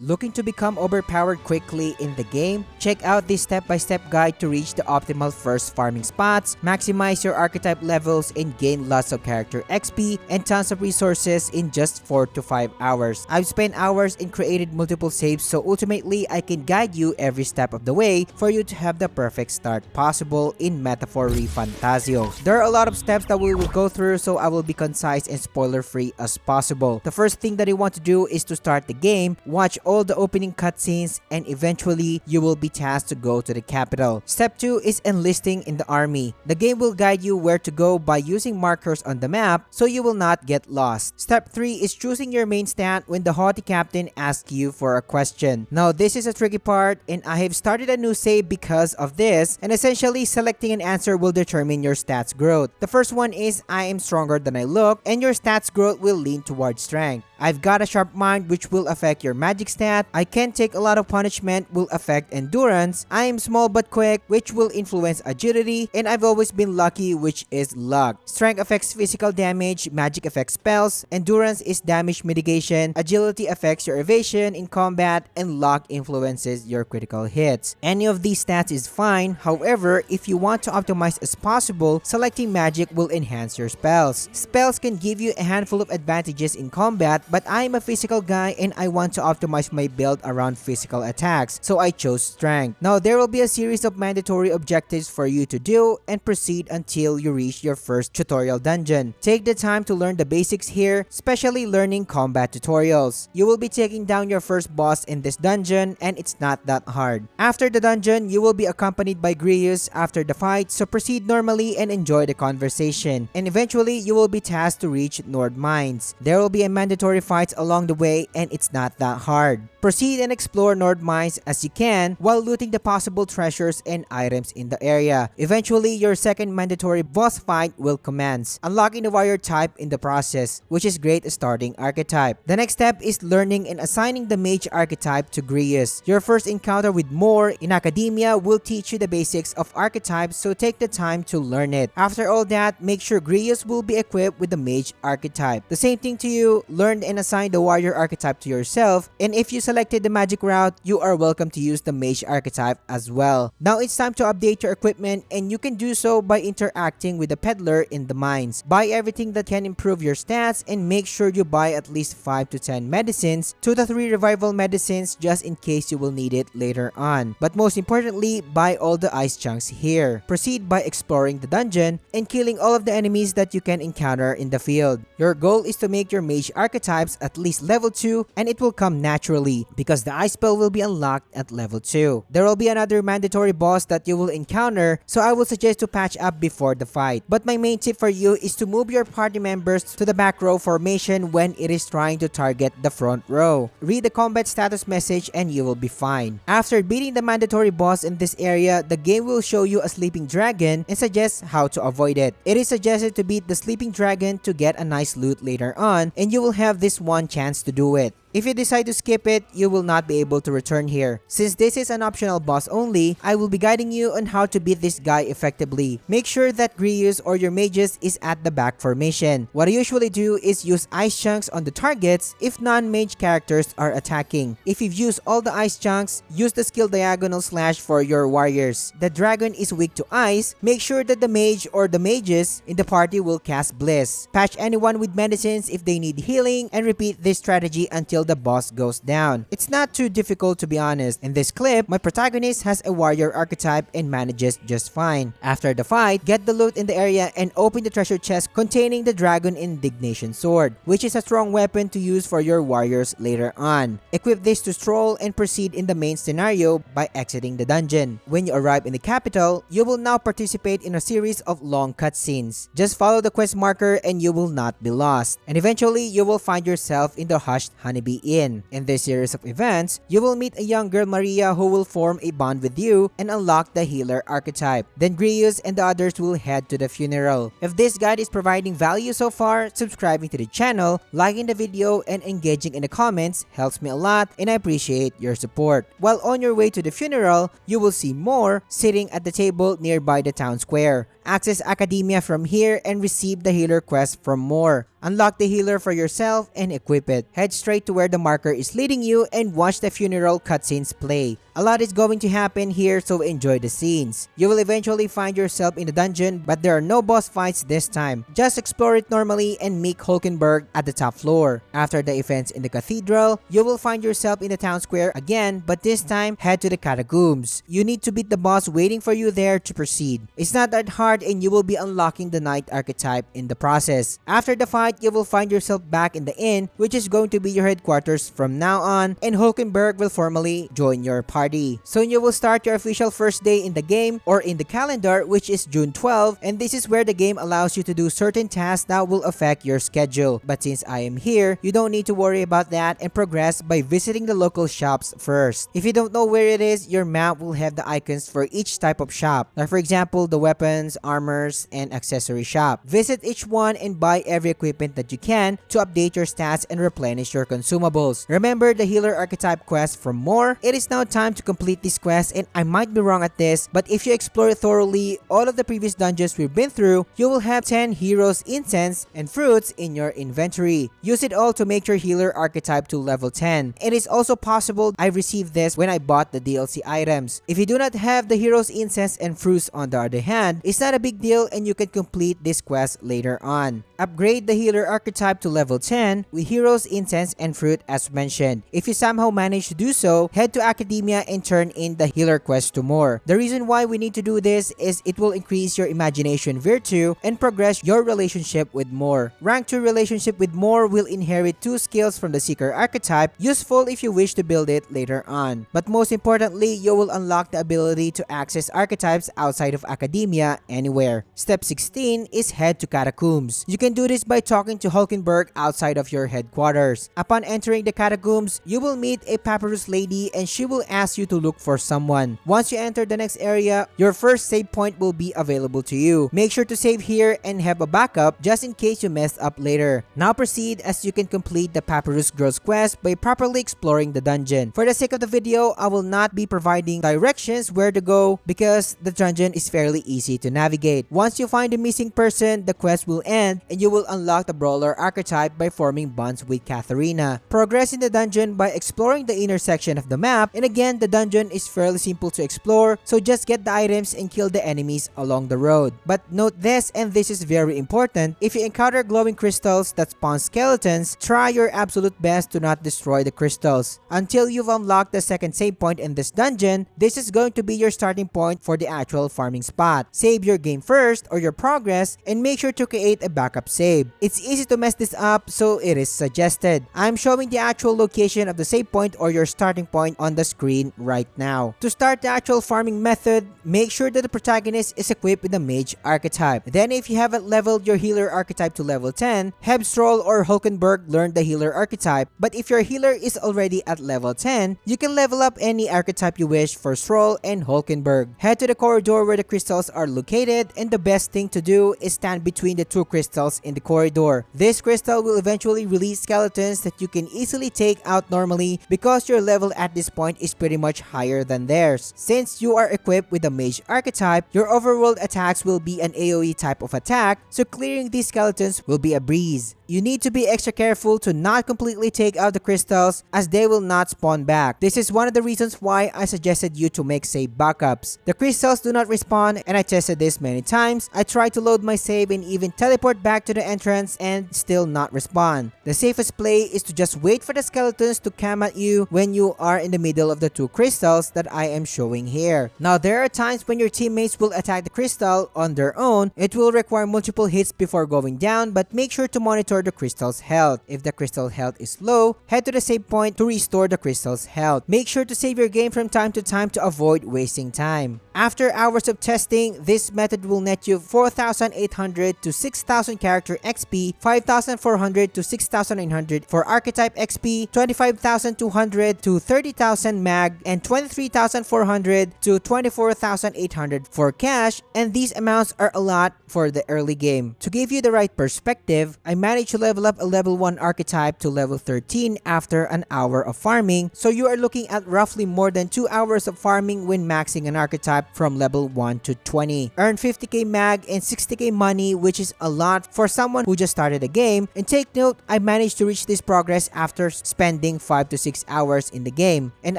Looking to become overpowered quickly in the game? Check out this step-by-step guide to reach the optimal first farming spots, maximize your archetype levels, and gain lots of character XP and tons of resources in just 4 to 5 hours. I've spent hours and created multiple saves, so ultimately I can guide you every step of the way for you to have the perfect start possible in Metaphor Refantazio. There are a lot of steps that we will go through, so I will be concise and spoiler-free as possible. The first thing that you want to do is to start the game, watch all the opening cutscenes, and eventually you will be tasked to go to the capital. Step 2 is enlisting in the army. The game will guide you where to go by using markers on the map so you will not get lost. Step 3 is choosing your main stat when the haughty captain asks you for a question. Now this is a tricky part, and I have started a new save because of this, and essentially selecting an answer will determine your stats growth. The first one is I am stronger than I look, and your stats growth will lean towards strength. I've got a sharp mind, which will affect your magic stat. I can take a lot of punishment, will affect endurance. I am small but quick, which will influence agility. And I've always been lucky, which is luck. Strength affects physical damage, magic affects spells, endurance is damage mitigation, agility affects your evasion in combat, and luck influences your critical hits. Any of these stats is fine. However, if you want to optimize as possible, selecting magic will enhance your spells. Spells can give you a handful of advantages in combat, but I am a physical guy and I want to optimize my build around physical attacks, so I chose strength. Now there will be a series of mandatory objectives for you to do and proceed until you reach your first tutorial dungeon. Take the time to learn the basics here, especially learning combat tutorials. You will be taking down your first boss in this dungeon, and it's not that hard. After the dungeon, you will be accompanied by Grius after the fight, so proceed normally and enjoy the conversation. And eventually, you will be tasked to reach Nord Mines. There will be a mandatory fights along the way, and it's not that hard. Proceed and explore Nord Mines as you can while looting the possible treasures and items in the area. Eventually, your second mandatory boss fight will commence, unlocking the warrior type in the process, which is great starting archetype. The next step is learning and assigning the mage archetype to Grius. Your first encounter with Moore in academia will teach you the basics of archetypes, so take the time to learn it. After all that, make sure Grius will be equipped with the mage archetype. The same thing to you, learn and assign the warrior archetype to yourself, and if you selected the magic route, you are welcome to use the mage archetype as well. Now it's time to update your equipment, and you can do so by interacting with the peddler in the mines. Buy everything that can improve your stats, and make sure you buy at least 5 to 10 medicines, 2 to 3 revival medicines just in case you will need it later on. But most importantly, buy all the ice chunks here. Proceed by exploring the dungeon and killing all of the enemies that you can encounter in the field. Your goal is to make your mage archetypes at least level 2, and it will come naturally because the ice spell will be unlocked at level 2. There will be another mandatory boss that you will encounter, so I will suggest to patch up before the fight. But my main tip for you is to move your party members to the back row formation when it is trying to target the front row. Read the combat status message and you will be fine. After beating the mandatory boss in this area, the game will show you a sleeping dragon and suggests how to avoid it. It is suggested to beat the sleeping dragon to get a nice loot later on, and you will have this one chance to do it. If you decide to skip it, you will not be able to return here. Since this is an optional boss only, I will be guiding you on how to beat this guy effectively. Make sure that Grius or your mages is at the back formation. What I usually do is use ice chunks on the targets if non-mage characters are attacking. If you've used all the ice chunks, use the skill diagonal slash for your warriors. The dragon is weak to ice. Make sure that the mage or the mages in the party will cast Bliss. Patch anyone with medicines if they need healing, and repeat this strategy until the boss goes down. It's not too difficult, to be honest. In this clip, my protagonist has a warrior archetype and manages just fine. After the fight, get the loot in the area and open the treasure chest containing the Dragon Indignation Sword, which is a strong weapon to use for your warriors later on. Equip this to stroll and proceed in the main scenario by exiting the dungeon. When you arrive in the capital, you will now participate in a series of long cutscenes. Just follow the quest marker and you will not be lost. And eventually, you will find yourself in the hushed honeybee inn. In this series of events, you will meet a young girl Maria who will form a bond with you and unlock the healer archetype. Then Grius and the others will head to the funeral. If this guide is providing value so far, subscribing to the channel, liking the video, and engaging in the comments helps me a lot, and I appreciate your support. While on your way to the funeral, you will see more sitting at the table nearby the town square. Access Academia from here and receive the healer quest from more. Unlock the healer for yourself and equip it. Head straight to where the marker is leading you and watch the funeral cutscenes play. A lot is going to happen here, so enjoy the scenes. You will eventually find yourself in the dungeon, but there are no boss fights this time. Just explore it normally and meet Hulkenberg at the top floor. After the events in the cathedral, you will find yourself in the town square again, but this time head to the catacombs. You need to beat the boss waiting for you there to proceed. It's not that hard and you will be unlocking the knight archetype in the process. After the fight, you will find yourself back in the inn, which is going to be your headquarters from now on, and Hulkenberg will formally join your party. Soon you will start your official first day in the game or in the calendar, which is June 12, and this is where the game allows you to do certain tasks that will affect your schedule. But since I am here, you don't need to worry about that and progress by visiting the local shops first. If you don't know where it is, your map will have the icons for each type of shop. Like for example, the weapons, armors, and accessory shop. Visit each one and buy every equipment that you can to update your stats and replenish your consumables. Remember the healer archetype quest from more? It is now time to complete this quest, and I might be wrong at this, but if you explore thoroughly all of the previous dungeons we've been through, you will have 10 heroes incense and fruits in your inventory. Use it all to make your healer archetype to level 10. It is also possible I received this when I bought the DLC items. If you do not have the heroes incense and fruits on the other hand, it's not a big deal and you can complete this quest later on. Upgrade the healer archetype to level 10 with heroes, incense, and fruit as mentioned. If you somehow manage to do so, head to Academia and turn in the healer quest to more. The reason why we need to do this is it will increase your imagination virtue and progress your relationship with more. Rank 2 relationship with more will inherit 2 skills from the seeker archetype, useful if you wish to build it later on. But most importantly, you will unlock the ability to access archetypes outside of Academia anywhere. Step 16 is head to catacombs. You can do this by talking to Hulkenberg outside of your headquarters. Upon entering the catacombs, you will meet a papyrus lady and she will ask you to look for someone. Once you enter the next area, your first save point will be available to you. Make sure to save here and have a backup just in case you mess up later. Now proceed as you can complete the papyrus girl's quest by properly exploring the dungeon. For the sake of the video, I will not be providing directions where to go because the dungeon is fairly easy to navigate. Once you find the missing person, the quest will end and you will unlock the brawler archetype by forming bonds with Katharina. Progress in the dungeon by exploring the inner section of the map, and again the dungeon is fairly simple to explore, so just get the items and kill the enemies along the road. But note this, and this is very important, if you encounter glowing crystals that spawn skeletons, try your absolute best to not destroy the crystals. Until you've unlocked the second save point in this dungeon, this is going to be your starting point for the actual farming spot. Save your game first or your progress and make sure to create a backup save. It's easy to mess this up, so it is suggested. I'm showing the actual location of the save point or your starting point on the screen right now. To start the actual farming method, make sure that the protagonist is equipped with the mage archetype. Then if you haven't leveled your healer archetype to level 10, have Stroll or Hulkenberg learn the healer archetype. But if your healer is already at level 10, you can level up any archetype you wish for Stroll and Hulkenberg. Head to the corridor where the crystals are located, and the best thing to do is stand between the 2 crystals in the corridor. This crystal will eventually release skeletons that you can easily take out normally because your level at this point is pretty much higher than theirs. Since you are equipped with the mage archetype, your overworld attacks will be an AoE type of attack, so clearing these skeletons will be a breeze. You need to be extra careful to not completely take out the crystals as they will not spawn back. This is one of the reasons why I suggested you to make save backups. The crystals do not respawn, and I tested this many times. I tried to load my save and even teleport back to the entrance and still not respawn. The safest play is to just wait for the skeletons to come at you when you are in the middle of the 2 crystals that I am showing here. Now there are times when your teammates will attack the crystal on their own. It will require multiple hits before going down, but make sure to monitor the crystal's health. If the crystal health is low, head to the save point to restore the crystal's health. Make sure to save your game from time to time to avoid wasting time. After hours of testing, this method will net you 4,800 to 6,000 character XP, 5,400 to 6,900 for archetype XP, 25,200 to 30,000 mag, and 23,400 to 24,800 for cash, and these amounts are a lot for the early game. To give you the right perspective, I managed to level up a level 1 archetype to level 13 after an hour of farming, so you are looking at roughly more than 2 hours of farming when maxing an archetype from level 1 to 20. Earn 150k mag and 60k money, which is a lot for someone who just started the game. And take note, I managed to reach this progress after spending 5 to 6 hours in the game. And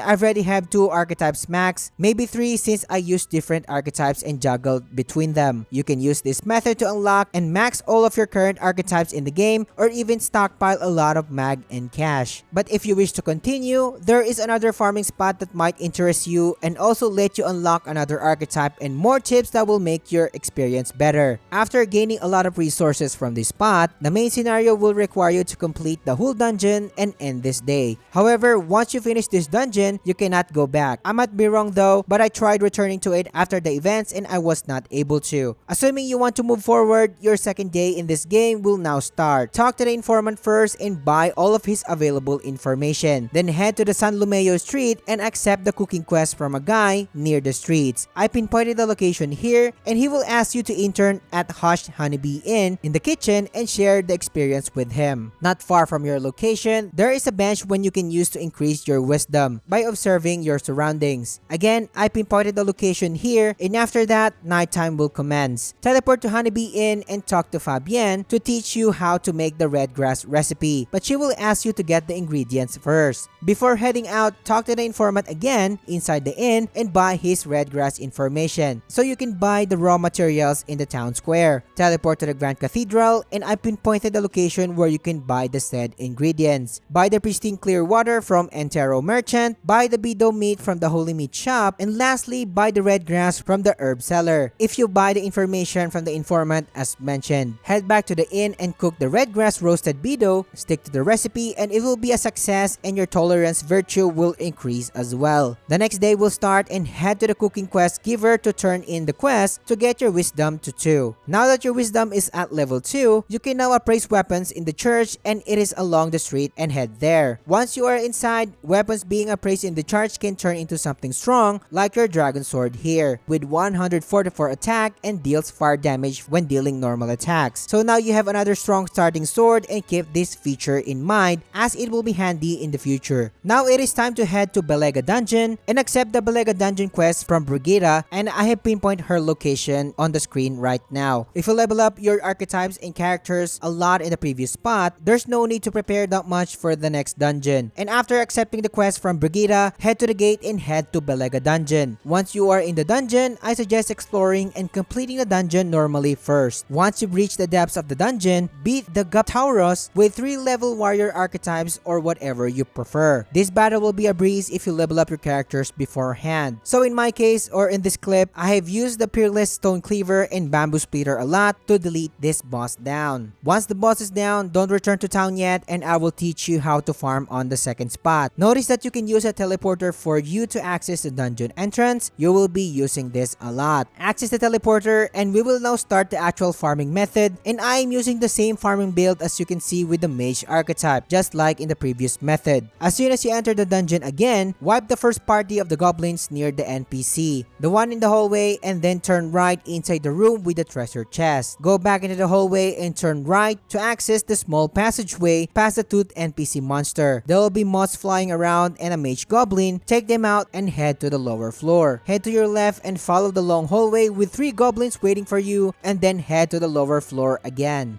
I already have 2 archetypes max, maybe 3 since I used different archetypes and juggled between them. You can use this method to unlock and max all of your current archetypes in the game, or even stockpile a lot of mag and cash. But if you wish to continue, there is another farming spot that might interest you and also let you unlock another archetype and more tips that will make your experience better. After gaining a lot of resources from this spot, the main scenario will require you to complete the whole dungeon and end this day. However, once you finish this dungeon, you cannot go back. I might be wrong though, but I tried returning to it after the events and I was not able to. Assuming you want to move forward, your second day in this game will now start. Talk to the informant first and buy all of his available information. Then head to the San Lumeo street and accept the cooking quest from a guy near the streets. I pinpointed the location here and he will ask you to intern at Hushed Honeybee Inn in the kitchen and share the experience with him. Not far from your location, there is a bench when you can use to increase your wisdom by observing your surroundings. Again, I pinpointed the location here and after that, nighttime will commence. Teleport to Honeybee Inn and talk to Fabienne to teach you how to make the red grass recipe, but she will ask you to get the ingredients first. Before heading out, talk to the informant again inside the inn and buy his red grass information so you can buy the raw materials in the town square. Teleport to the Grand Cathedral and I pinpointed the location where you can buy the said ingredients. Buy the pristine clear water from Entero Merchant, buy the Bido meat from the Holy Meat Shop, and lastly, buy the red grass from the herb seller. If you buy the information from the informant as mentioned, head back to the inn and cook the red grass roasted Bido, stick to the recipe and it will be a success and your tolerance virtue will increase as well. The next day will start and head to the cooking quest giver to turn in the quest to get your wisdom to 2. Now that your wisdom is at level 2, you can now appraise weapons in the church and it is along the street and head there. Once you are inside, weapons being appraised in the church can turn into something strong like your dragon sword here with 144 attack and deals fire damage when dealing normal attacks. So now you have another strong starting sword and keep this feature in mind as it will be handy in the future. Now it is time to head to Belega Dungeon and accept the Belega Dungeon quest from Brigida, and I have pinpointed her location on the screen right now. If you level up your archetypes and characters a lot in the previous spot, there's no need to prepare that much for the next dungeon. And after accepting the quest from Brigida, head to the gate and head to Belega Dungeon. Once you are in the dungeon, I suggest exploring and completing the dungeon normally first. Once you've reached the depths of the dungeon, beat the Gaptauros with 3 level warrior archetypes or whatever you prefer. This battle will be a breeze if you level up your characters beforehand. So in my case or in this clip, I have used the Peerless Stone Cleaver and Bamboo Splitter a lot to delete this boss down. Once the boss is down, don't return to town yet and I will teach you how to farm on the second spot. Notice that you can use a teleporter for you to access the dungeon entrance. You will be using this a lot. Access the teleporter and we will now start the actual farming method, and I am using the same farming build as you can see with the mage archetype, just like in the previous method. As soon as you enter the dungeon again, wipe the first party of the goblins near the NPC, the one in the hallway, and then turn right inside the room with the treasure chest. Go back into the hallway and turn right to access the small passageway past the toothed NPC monster. There will be moths flying around and a mage goblin. Take them out and head to the lower floor. Head to your left and follow the long hallway with 3 goblins waiting for you, and then head to the lower floor again.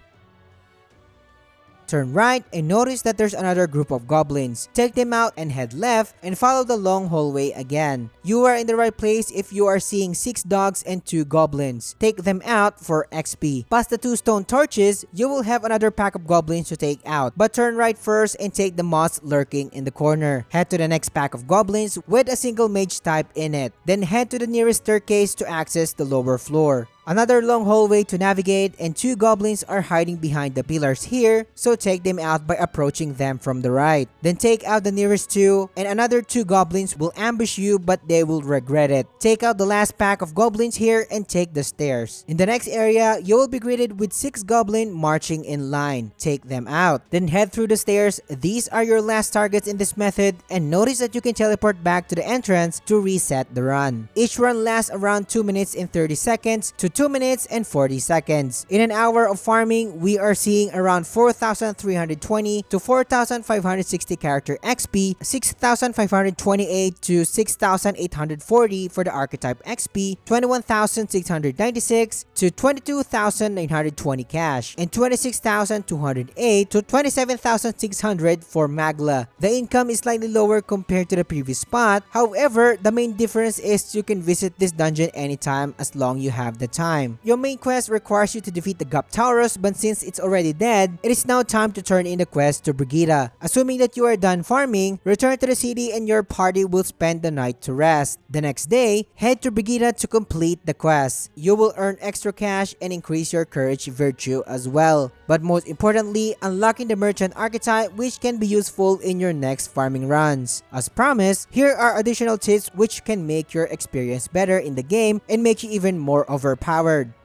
Turn right and notice that there's another group of goblins. Take them out and head left and follow the long hallway again. You are in the right place if you are seeing 6 dogs and 2 goblins. Take them out for XP. Past the 2 stone torches, you will have another pack of goblins to take out. But turn right first and take the moths lurking in the corner. Head to the next pack of goblins with a single mage type in it. Then head to the nearest staircase to access the lower floor. Another long hallway to navigate, and 2 goblins are hiding behind the pillars here, so take them out by approaching them from the right. Then take out the nearest 2, and another 2 goblins will ambush you, but they will regret it. Take out the last pack of goblins here and take the stairs. In the next area, you will be greeted with 6 goblins marching in line. Take them out. Then head through the stairs. These are your last targets in this method, and notice that you can teleport back to the entrance to reset the run. Each run lasts around 2 minutes and 30 seconds to 2 minutes and 40 seconds. In an hour of farming, we are seeing around 4,320 to 4,560 character XP, 6,528 to 6,840 for the archetype XP, 21,696 to 22,920 cash, and 26,208 to 27,600 for Magla. The income is slightly lower compared to the previous spot. However, the main difference is you can visit this dungeon anytime as long you have the time. Your main quest requires you to defeat the Gaptaurus, but since it's already dead, it is now time to turn in the quest to Brigida. Assuming that you are done farming, return to the city and your party will spend the night to rest. The next day, head to Brigida to complete the quest. You will earn extra cash and increase your courage virtue as well. But most importantly, unlocking the merchant archetype, which can be useful in your next farming runs. As promised, here are additional tips which can make your experience better in the game and make you even more overpowered.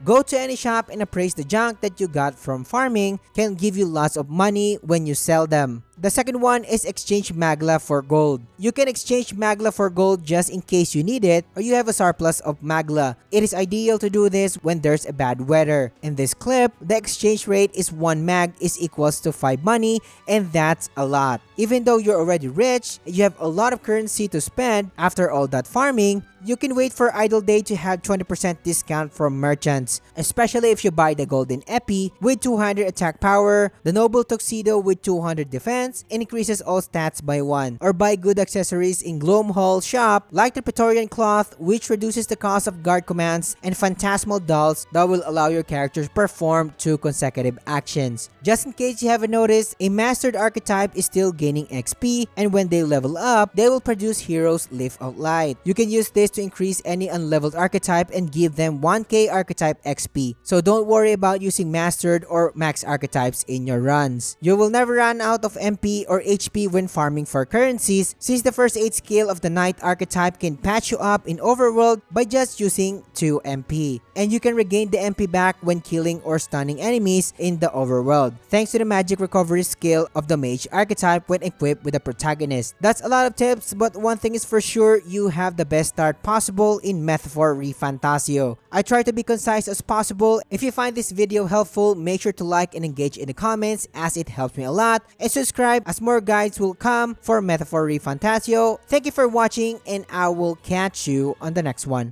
Go to any shop and appraise the junk that you got from farming, can give you lots of money when you sell them. The second one is exchange Magla for gold. You can exchange Magla for gold just in case you need it or you have a surplus of Magla. It is ideal to do this when there's a bad weather. In this clip, the exchange rate is 1 mag is equals to 5 money, and that's a lot. Even though you're already rich, you have a lot of currency to spend after all that farming, you can wait for Idle Day to have 20% discount from merchants, especially if you buy the Golden Epi with 200 attack power, the Noble Tuxedo with 200 defense, and increases all stats by 1, or buy good accessories in Gloam Hall shop like the Praetorian Cloth, which reduces the cost of guard commands, and Phantasmal Dolls that will allow your characters to perform 2 consecutive actions. Just in case you haven't noticed, a mastered archetype is still gaining XP, and when they level up, they will produce heroes Live Out Light. You can use this to increase any unleveled archetype and give them 1k archetype XP. So don't worry about using mastered or max archetypes in your runs. You will never run out of MP or HP when farming for currencies, since the first 8 skill of the Knight archetype can patch you up in Overworld by just using 2 MP. And you can regain the MP back when killing or stunning enemies in the Overworld, thanks to the magic recovery skill of the Mage archetype when equipped with the protagonist. That's a lot of tips, but one thing is for sure, you have the best start possible in Metaphor Refantazio. I try to be concise as possible. If you find this video helpful, make sure to like and engage in the comments as it helps me a lot, and subscribe as more guides will come for Metaphor Refantazio. Thank you for watching, and I will catch you on the next one.